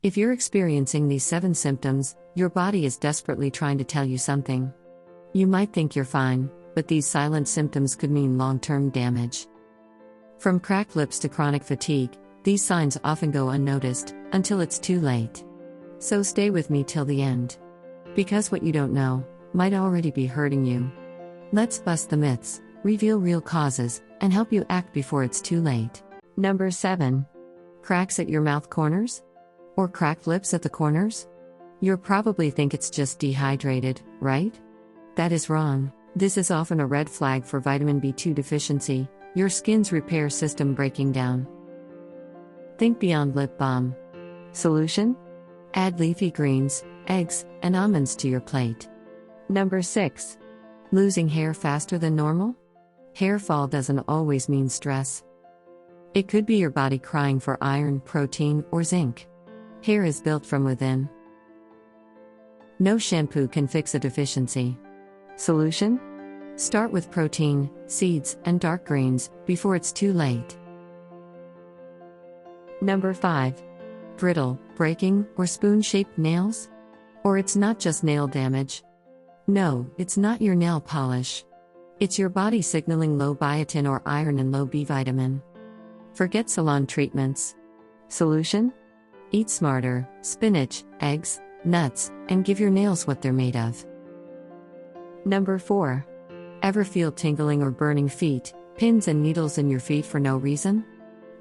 If you're experiencing these 7 symptoms, your body is desperately trying to tell you something. You might think you're fine, but these silent symptoms could mean long-term damage. From cracked lips to chronic fatigue, these signs often go unnoticed, until it's too late. So stay with me till the end. Because what you don't know might already be hurting you. Let's bust the myths, reveal real causes, and help you act before it's too late. Number 7. Cracks at your mouth corners? Or cracked lips at the corners? You'll probably think it's just dehydrated, right? That is wrong. This is often a red flag for vitamin B2 deficiency, your skin's repair system breaking down. Think beyond lip balm. Solution? Add leafy greens, eggs, and almonds to your plate. Number 6. Losing hair faster than normal? Hair fall doesn't always mean stress. It could be your body crying for iron, protein, or zinc. Hair is built from within. No shampoo can fix a deficiency. Solution? Start with protein, seeds, and dark greens before it's too late. Number 5. Brittle, breaking, or spoon-shaped nails? Or it's not just nail damage. No, it's not your nail polish. It's your body signaling low biotin or iron and low B vitamin. Forget salon treatments. Solution? Eat smarter, spinach, eggs, nuts, and give your nails what they're made of. Number 4. Ever feel tingling or burning feet, pins and needles in your feet for no reason?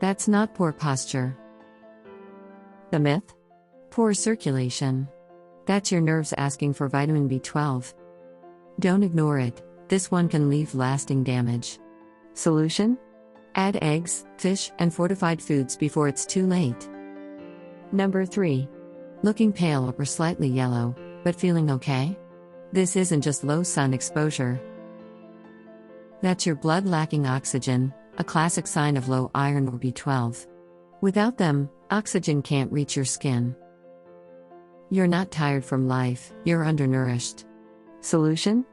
That's not poor posture. The myth? Poor circulation. That's your nerves asking for vitamin B12. Don't ignore it, this one can leave lasting damage. Solution? Add eggs, fish, and fortified foods before it's too late. Number 3. Looking pale or slightly yellow, but feeling okay? This isn't just low sun exposure. That's your blood lacking oxygen, a classic sign of low iron or B12. Without them, oxygen can't reach your skin. You're not tired from life, you're undernourished. Solution?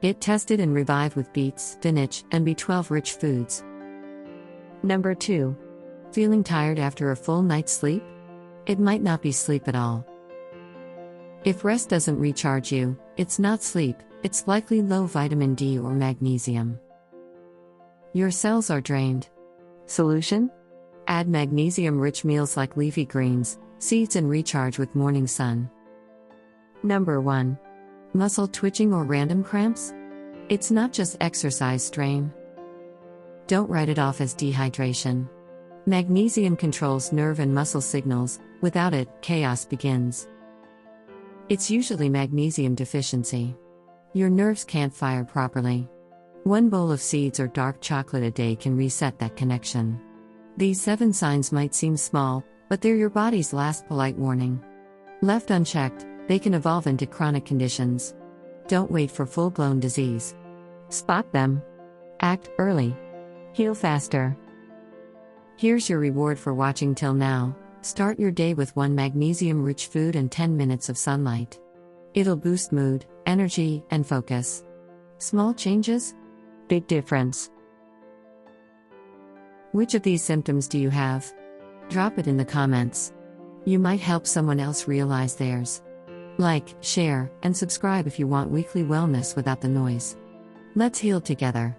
Get tested and revived with beets, spinach, and B12-rich foods. Number 2. Feeling tired after a full night's sleep? It might not be sleep at all. If rest doesn't recharge you, it's not sleep, it's likely low vitamin D or magnesium. Your cells are drained. Solution? Add magnesium-rich meals like leafy greens, seeds, and recharge with morning sun. Number 1. Muscle twitching or random cramps? It's not just exercise strain. Don't write it off as dehydration. Magnesium controls nerve and muscle signals, without it, chaos begins. It's usually magnesium deficiency. Your nerves can't fire properly. One bowl of seeds or dark chocolate a day can reset that connection. These 7 signs might seem small, but they're your body's last polite warning. Left unchecked, they can evolve into chronic conditions. Don't wait for full-blown disease. Spot them. Act early. Heal faster. Here's your reward for watching till now. Start your day with 1 magnesium-rich food and 10 minutes of sunlight. It'll boost mood, energy, and focus. Small changes? Big difference. Which of these symptoms do you have? Drop it in the comments. You might help someone else realize theirs. Like, share, and subscribe if you want weekly wellness without the noise. Let's heal together.